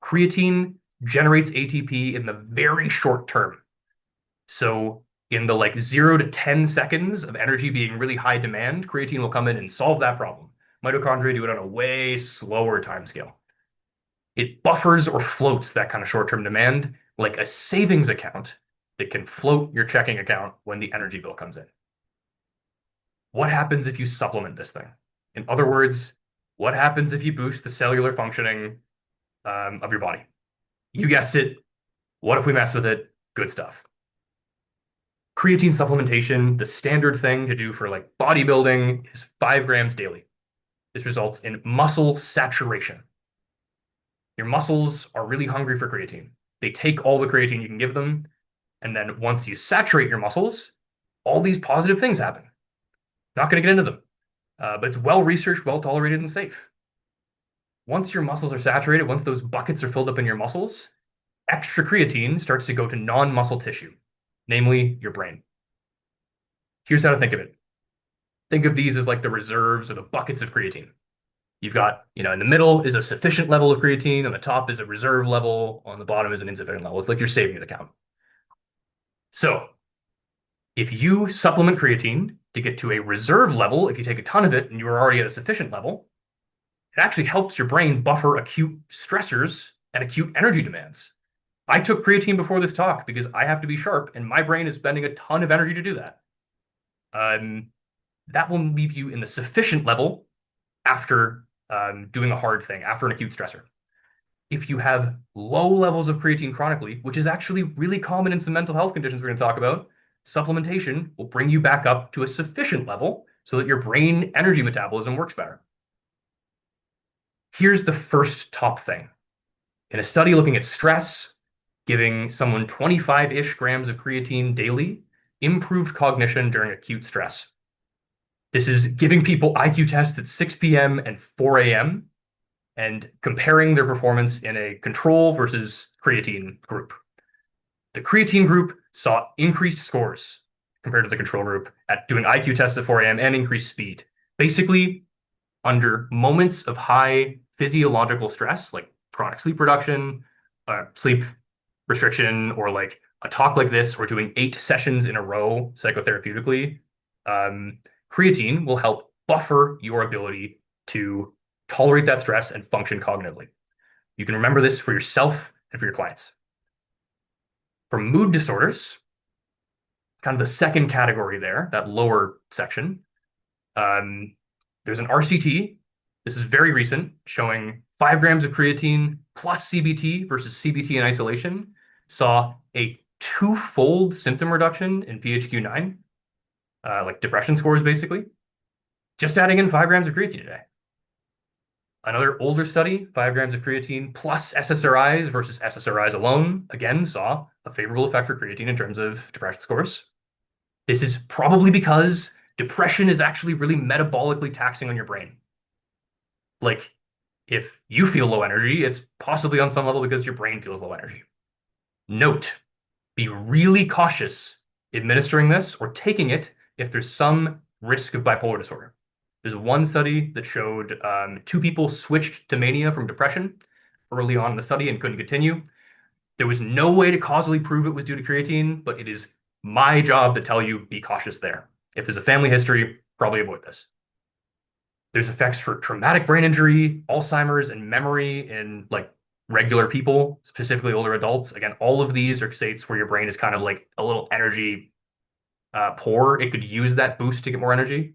Creatine generates ATP in the very short term. So in the like 0 to 10 seconds of energy being really high demand, creatine will come in and solve that problem. Mitochondria do it on a way slower time scale. It buffers or floats that kind of short-term demand like a savings account that can float your checking account when the energy bill comes in. What happens if you supplement this thing? In other words, what happens if you boost the cellular functioning of your body? You guessed it. What if we mess with it? Good stuff. Creatine supplementation, the standard thing to do for like bodybuilding, is 5 grams daily. This results in muscle saturation. Your muscles are really hungry for creatine. They take all the creatine you can give them, and then once you saturate your muscles, all these positive things happen. Not going to get into them, but it's well researched, well tolerated, and safe. Once your muscles are saturated, once those buckets are filled up in your muscles, extra creatine starts to go to non-muscle tissue, namely your brain. Here's how to think of it. Think of these as like the reserves or the buckets of creatine. You've got, in the middle is a sufficient level of creatine, on the top is a reserve level, on the bottom is an insufficient level. It's like your savings account. So if you supplement creatine to get to a reserve level, if you take a ton of it and you are already at a sufficient level, it actually helps your brain buffer acute stressors and acute energy demands. I took creatine before this talk because I have to be sharp, and my brain is spending a ton of energy to do that. That will leave you in the sufficient level after doing a hard thing, after an acute stressor. If you have low levels of creatine chronically, which is actually really common in some mental health conditions we're going to talk about, supplementation will bring you back up to a sufficient level so that your brain energy metabolism works better. Here's the first top thing. In a study looking at stress, giving someone 25-ish grams of creatine daily improved cognition during acute stress. This is giving people IQ tests at 6 p.m. and 4 a.m. and comparing their performance in a control versus creatine group. The creatine group saw increased scores compared to the control group at doing IQ tests at 4 a.m. and increased speed. Basically, under moments of high physiological stress, like chronic sleep reduction, sleep restriction, or like a talk like this, or doing 8 sessions in a row psychotherapeutically, creatine will help buffer your ability to tolerate that stress and function cognitively. You can remember this for yourself and for your clients. For mood disorders, kind of the second category there, that lower section, there's an RCT. This is very recent, showing 5 grams of creatine plus CBT versus CBT in isolation saw a 2-fold symptom reduction in PHQ-9, like depression scores, basically, just adding in 5 grams of creatine a day. Another older study, 5 grams of creatine plus SSRIs versus SSRIs alone, again saw a favorable effect for creatine in terms of depression scores. This is probably because depression is actually really metabolically taxing on your brain. Like, if you feel low energy, it's possibly on some level because your brain feels low energy. Note, be really cautious administering this or taking it if there's some risk of bipolar disorder. There's one study that showed 2 people switched to mania from depression early on in the study and couldn't continue. There was no way to causally prove it was due to creatine, but it is my job to tell you be cautious there. If there's a family history, probably avoid this. There's effects for traumatic brain injury, Alzheimer's, and memory in like regular people, specifically older adults. Again, all of these are states where your brain is kind of like a little energy poor, it could use that boost to get more energy.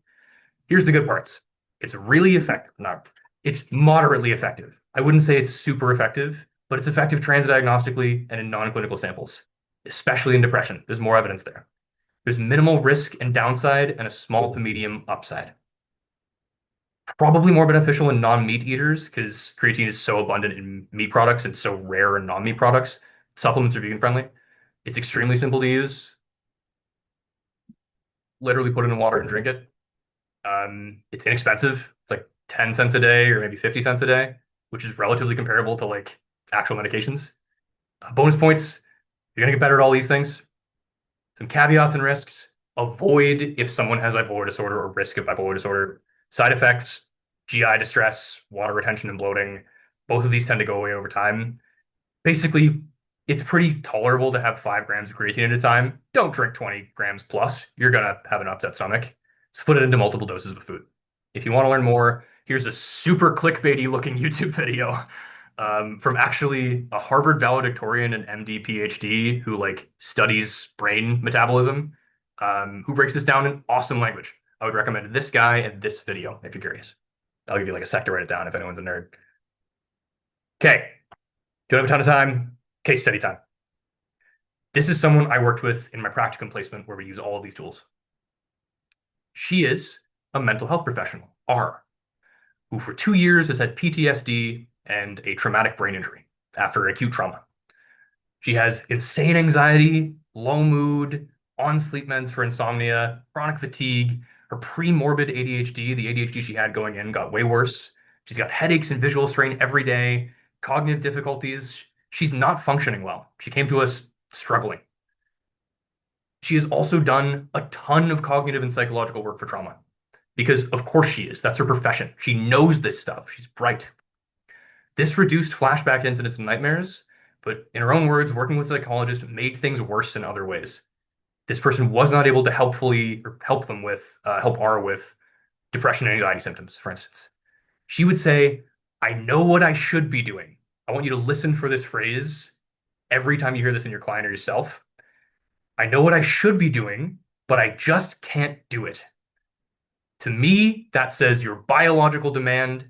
Here's the good parts. It's really effective. No, it's moderately effective. I wouldn't say it's super effective, but it's effective transdiagnostically and in non-clinical samples, especially in depression. There's more evidence there. There's minimal risk and downside and a small to medium upside. Probably more beneficial in non-meat eaters because creatine is so abundant in meat products and so rare in non-meat products. Supplements are vegan friendly. It's extremely simple to use. Literally put it in water and drink it. It's inexpensive. It's like 10 cents a day or maybe 50 cents a day, which is relatively comparable to like actual medications. Bonus points, you're gonna get better at all these things. Some caveats and risks. Avoid if someone has bipolar disorder or risk of bipolar disorder. Side effects, GI distress, water retention and bloating. Both of these tend to go away over time. Basically, it's pretty tolerable to have 5 grams of creatine at a time. Don't drink 20 grams plus. You're gonna have an upset stomach. Split it into multiple doses of food. If you want to learn more, here's a super clickbaity looking YouTube video from actually a Harvard valedictorian and MD PhD who like studies brain metabolism, who breaks this down in awesome language. I would recommend this guy and this video if you're curious. I'll give you like a sec to write it down if anyone's a nerd. Okay, don't have a ton of time. Case study time. This is someone I worked with in my practicum placement where we use all of these tools. She is a mental health professional, R, who for 2 years has had PTSD and a traumatic brain injury after acute trauma. She has insane anxiety, low mood, on sleep meds for insomnia, chronic fatigue. Her pre-morbid ADHD, the ADHD she had going in, got way worse. She's got headaches and visual strain every day, cognitive difficulties. She's not functioning well. She came to us struggling. She has also done a ton of cognitive and psychological work for trauma because, of course, she is. That's her profession. She knows this stuff. She's bright. This reduced flashback incidents and nightmares, but in her own words, working with a psychologist made things worse in other ways. This person was not able to helpfully or help them with help R with depression and anxiety symptoms, for instance. She would say, I know what I should be doing. I want you to listen for this phrase every time you hear this in your client or yourself. I know what I should be doing, but I just can't do it. To me, that says your biological demand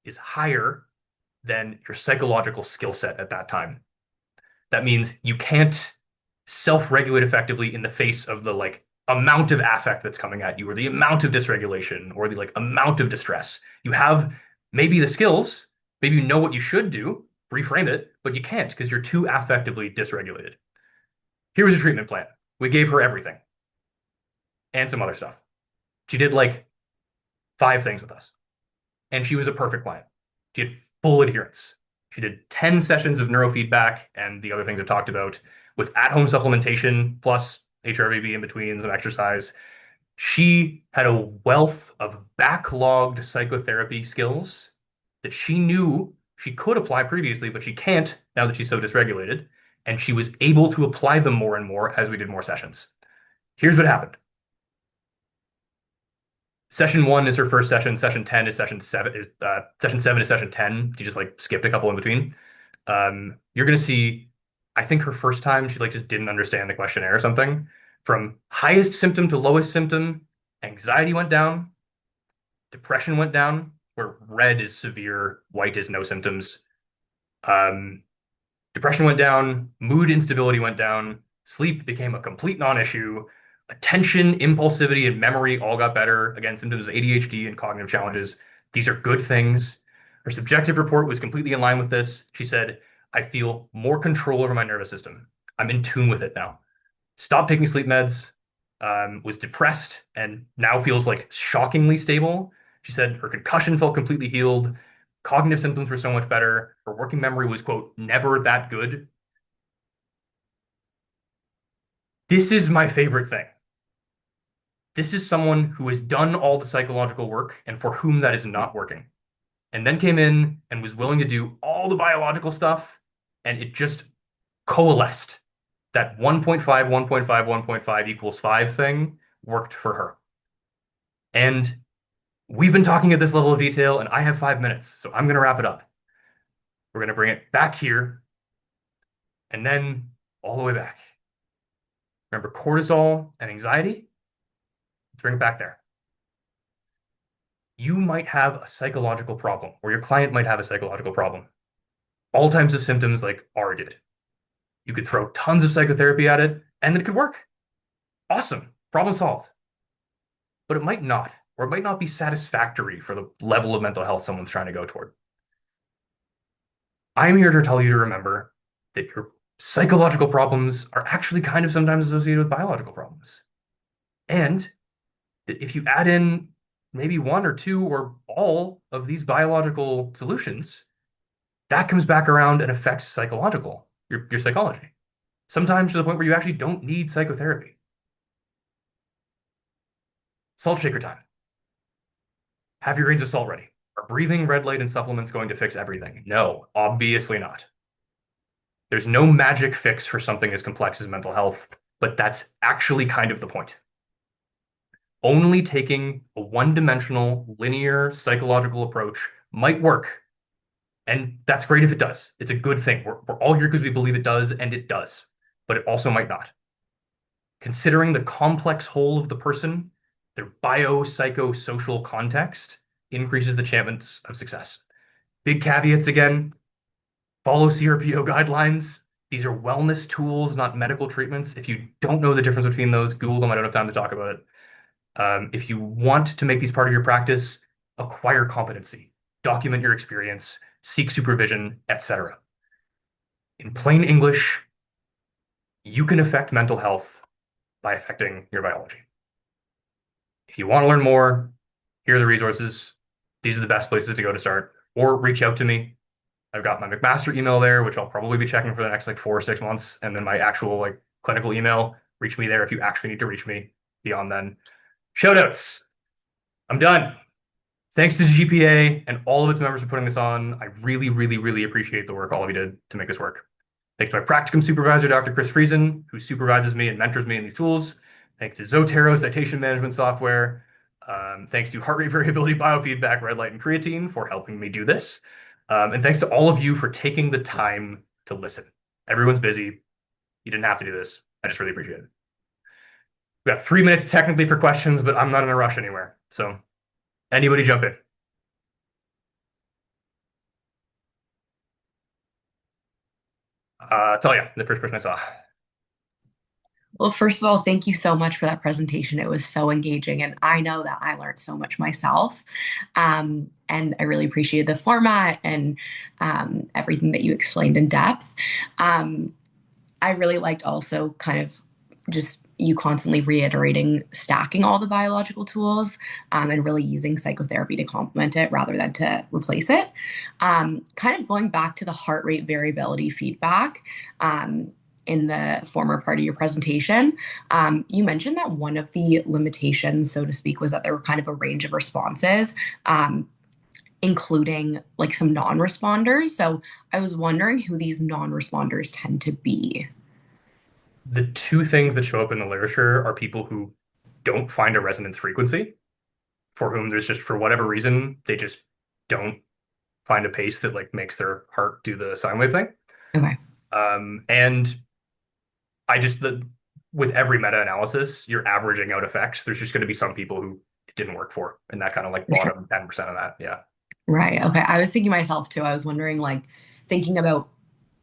is higher than your psychological skill set at that time. That means you can't self-regulate effectively in the face of the like amount of affect that's coming at you or the amount of dysregulation or the like amount of distress. You have maybe the skills, maybe you know what you should do, reframe it, but you can't because you're too affectively dysregulated. Here was a treatment plan. We gave her everything and some other stuff. She did like 5 things with us, and she was a perfect client. She had full adherence. She did 10 sessions of neurofeedback and the other things I talked about with at-home supplementation plus HRVB in between some exercise. She had a wealth of backlogged psychotherapy skills that she knew she could apply previously, but she can't now that she's so dysregulated. And she was able to apply them more and more as we did more sessions. Here's what happened. Session 1 is her first session. Session 10 is session 7. Session 7 is session 10. She just like skipped a couple in between. You're gonna see, I think her first time she like just didn't understand the questionnaire or something. From highest symptom to lowest symptom, anxiety went down, depression went down, where red is severe, white is no symptoms. Um, Depression went down, mood instability went down, sleep became a complete non-issue. Attention, impulsivity, and memory all got better. Again, symptoms of ADHD and cognitive challenges. These are good things. Her subjective report was completely in line with this. She said, I feel more control over my nervous system. I'm in tune with it now. Stopped taking sleep meds, was depressed, and now feels like shockingly stable. She said her concussion felt completely healed. Cognitive symptoms were so much better. Her working memory was, quote, never that good. This is my favorite thing. This is someone who has done all the psychological work and for whom that is not working. And then came in and was willing to do all the biological stuff, and it just coalesced. That 1.5, 1.5, 1.5 equals 5 thing worked for her. And we've been talking at this level of detail, and I have 5 minutes, so I'm going to wrap it up. We're going to bring it back here and then all the way back. Remember cortisol and anxiety? Let's bring it back there. You might have a psychological problem, or your client might have a psychological problem. All types of symptoms like R did. You could throw tons of psychotherapy at it, and it could work. Awesome. Problem solved. But it might not, or it might not be satisfactory for the level of mental health someone's trying to go toward. I'm here to tell you to remember that your psychological problems are actually kind of sometimes associated with biological problems. And that if you add in maybe one or two or all of these biological solutions, that comes back around and affects your psychology. Sometimes to the point where you actually don't need psychotherapy. Salt shaker time. Have your grains of salt ready. Are breathing, red light, and supplements going to fix everything? No, obviously not. There's no magic fix for something as complex as mental health, but that's actually kind of the point. Only taking a one-dimensional, linear psychological approach might work. And that's great if it does. It's a good thing. We're all here because we believe it does, and it does. But it also might not. Considering the complex whole of the person, their biopsychosocial context increases the chances of success. Big caveats again, follow CRPO guidelines. These are wellness tools, not medical treatments. If you don't know the difference between those, Google them. I don't have time to talk about it. If you want to make these part of your practice, acquire competency, document your experience, seek supervision, etc. In plain English, you can affect mental health by affecting your biology. If you want to learn more, here are the resources. These are the best places to go to start, or reach out to me. I've got my McMaster email there, which I'll probably be checking for the next like 4 or 6 months, and then my actual like clinical email. Reach me there if you actually need to reach me beyond then. Shoutouts. I'm done. Thanks to GPA and all of its members for putting this on. I really, really, really appreciate the work all of you did to make this work. Thanks to my practicum supervisor, Dr. Chris Friesen, who supervises me and mentors me in these tools. Thanks to Zotero citation management software. Thanks to heart rate variability, biofeedback, red light, and creatine for helping me do this. And thanks to all of you for taking the time to listen. Everyone's busy. You didn't have to do this. I just really appreciate it. We got 3 minutes technically for questions, but I'm not in a rush anywhere. So anybody jump in. Talia, the first person I saw. Well, first of all, thank you so much for that presentation. It was so engaging, and I know that I learned so much myself. And I really appreciated the format and everything that you explained in depth. I really liked also kind of just you constantly reiterating stacking all the biological tools and really using psychotherapy to complement it rather than to replace it. Kind of going back to the heart rate variability feedback. In the former part of your presentation, you mentioned that one of the limitations, so to speak, was that there were kind of a range of responses, including like some non-responders. So I was wondering who these non-responders tend to be. The two things that show up in the literature are people who don't find a resonance frequency, for whom there's just, for whatever reason, they just don't find a pace that like makes their heart do the sine wave thing. Okay. And with every meta-analysis, you're averaging out effects. There's just going to be some people who it didn't work for, and that kind of like Sure. bottom 10% of that. Yeah. Right. Okay. I was thinking myself too. I was wondering, like, thinking about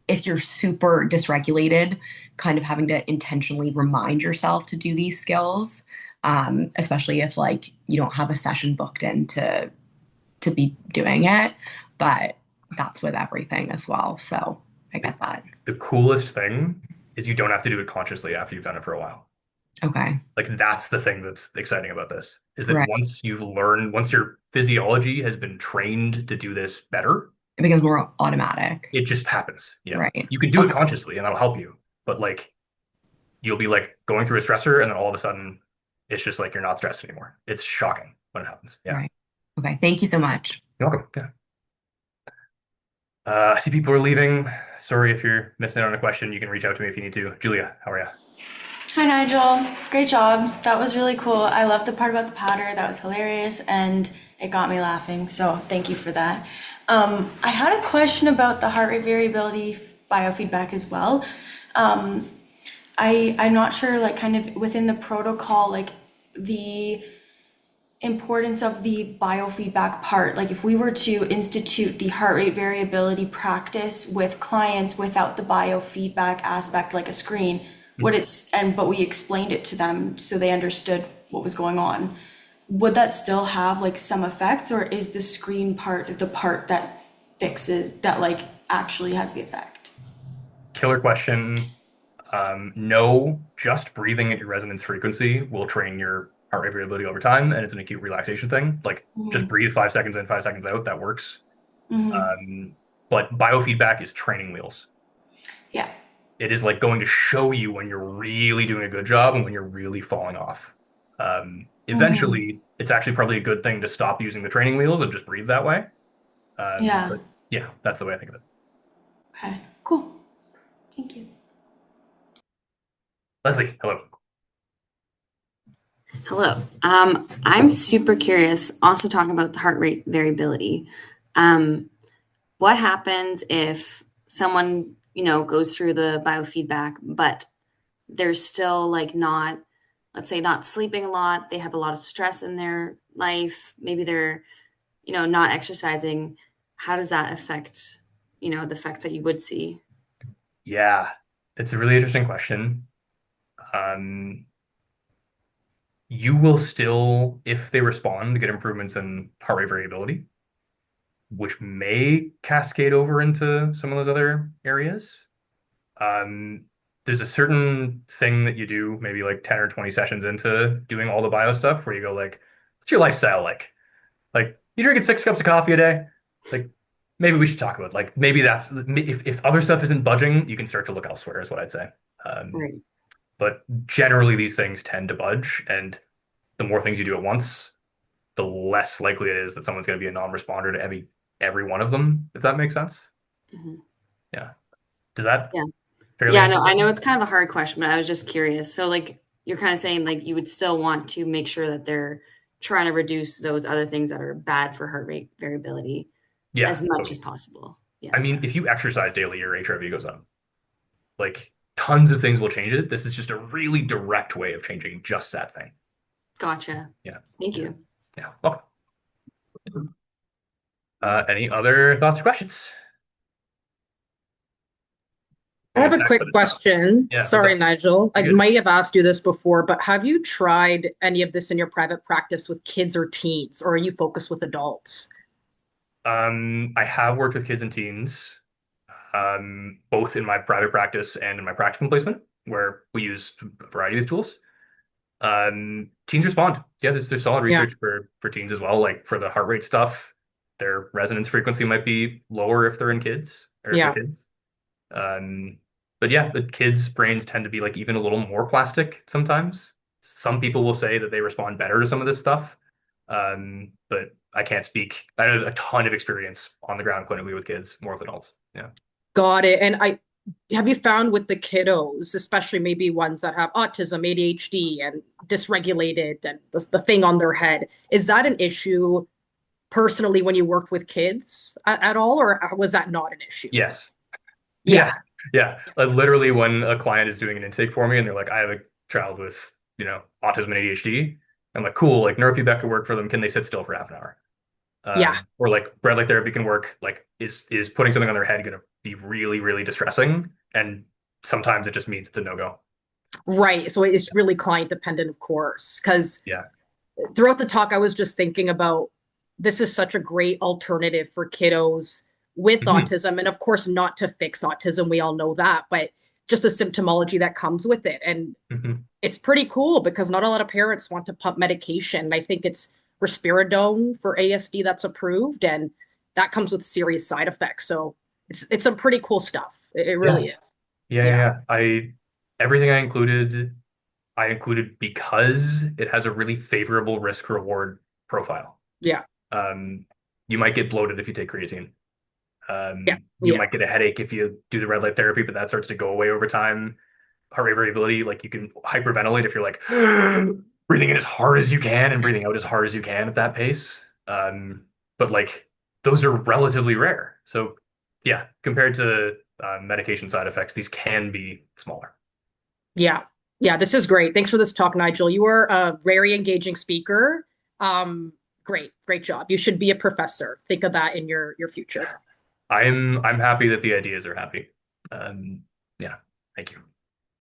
if you're super dysregulated, kind of having to intentionally remind yourself to do these skills, especially if like you don't have a session booked in to be doing it. But that's with everything as well. So I get that. The coolest thing is you don't have to do it consciously after you've done it for a while. Okay. Like that's the thing that's exciting about this, is that Right. once your physiology has been trained to do this better, It becomes more automatic. it just happens. Yeah. Right. You can do it Okay. consciously and that'll help you, but like you'll be like going through a stressor and then all of a sudden it's just like you're not stressed anymore. It's shocking when it happens. Yeah. Right. Okay. Thank you so much. You're welcome. Yeah. I see people are leaving. Sorry if you're missing out on a question. You can reach out to me if you need to. Julia, how are you? Hi Nigel, great job. That was really cool. I loved the part about the powder. That was hilarious and it got me laughing. So thank you for that. I had a question about the heart rate variability biofeedback as well. I'm not sure, like, kind of within the protocol, like the importance of the biofeedback part. Like, if we were to institute the heart rate variability practice with clients without the biofeedback aspect, like a screen, would but we explained it to them so they understood what was going on, would that still have like some effects, or is the screen part the part that fixes that, like, actually has the effect? Killer question. No, just breathing at your resonance frequency will train your heart rate variability over time, and it's an acute relaxation thing. Like just Mm-hmm. breathe 5 seconds in, 5 seconds out. That works. Mm-hmm. Um, but biofeedback is training wheels. Yeah. It is like going to show you when you're really doing a good job and when you're really falling off. Mm-hmm. Eventually, it's actually probably a good thing to stop using the training wheels and just breathe that way. Yeah. But yeah, that's the way I think of it. Okay. Cool. Thank you. Leslie, hello. Hello. I'm super curious, also talking about the heart rate variability. Um, what happens if someone, goes through the biofeedback, but they're still like not, let's say, not sleeping a lot, they have a lot of stress in their life, maybe they're, not exercising. How does that affect, the effects that you would see? Yeah, it's a really interesting question. Um, you will still, if they respond, get improvements in heart rate variability, which may cascade over into some of those other areas. Um, there's a certain thing that you do, maybe like 10 or 20 sessions into doing all the bio stuff, where you go like, what's your lifestyle like? Like, you drinking 6 cups of coffee a day? Like, maybe we should talk about like maybe that's if other stuff isn't budging, you can start to look elsewhere, is what I'd say. Right. But generally, these things tend to budge, and the more things you do at once, the less likely it is that someone's going to be a non-responder to every one of them, if that makes sense. Mhm. Yeah. Does that Yeah. fairly Yeah, answer no, the I know question? it's kind of a hard question, but I was just curious. So, like, you're kind of saying, like, you would still want to make sure that they're trying to reduce those other things that are bad for heart rate variability Yeah, as much as totally. possible. Yeah. I mean, if you exercise daily, your HRV goes up. Like tons of things will change it. This is just a really direct way of changing just that thing. Gotcha. Yeah. Thank Yeah. you. Yeah. Welcome. Any other thoughts or questions? I I know have a tech, but quick it's tough. question. Yeah, what's Sorry, up? Nigel. I You're good. might have asked you this before, but have you tried any of this in your private practice with kids or teens, or are you focused with adults? I have worked with kids and teens, both in my private practice and in my practicum placement, where we use a variety of these tools. Teens respond. Yeah, there's solid Yeah, research for teens as well. Like for the heart rate stuff, their resonance frequency might be lower if they're in kids or if they're yeah. kids. Um, but yeah, the kids' brains tend to be like even a little more plastic sometimes. Some people will say that they respond better to some of this stuff. But I can't speak. I have a ton of experience on the ground clinically with kids, more with adults. Yeah. Got it. And I have you found with the kiddos, especially maybe ones that have autism, ADHD, and dysregulated, and the thing on their head, is that an issue personally when you worked with kids at all, or was that not an issue? Yes. Yeah, Yeah. Yeah. Literally, when a client is doing an intake for me and they're like, I have a child with, autism and ADHD, I'm like, cool, like neurofeedback could work for them. Can they sit still for half an hour? yeah. Or like red light therapy can work. Like, is putting something on their head going to be really, really distressing? And sometimes it just means it's a no-go. Right. So it's really client dependent, of course, because Yeah. throughout the talk, I was just thinking about this is such a great alternative for kiddos with Mhm. autism. And of course, not to fix autism, we all know that, but just the symptomology that comes with it. And Mhm. it's pretty cool because not a lot of parents want to pump medication. I think it's risperidone for ASD that's approved, and that comes with serious side effects. So it's some pretty cool stuff. It Yeah. really is. Yeah. Yeah. Yeah. Yeah. Everything I included because it has a really favorable risk reward profile. Yeah. Um, you might get bloated if you take creatine. Yeah. You Yeah. might get a headache if you do the red light therapy, but that starts to go away over time. Heart rate variability, like you can hyperventilate if you're like breathing in as hard as you can and breathing out as hard as you can at that pace. But like those are relatively rare. So yeah, compared to medication side effects, these can be smaller. Yeah. Yeah, this is great. Thanks for this talk, Nigel. You are a very engaging speaker. Great job. You should be a professor. Think of that in your future. I'm happy that the ideas are happy. Yeah, thank you.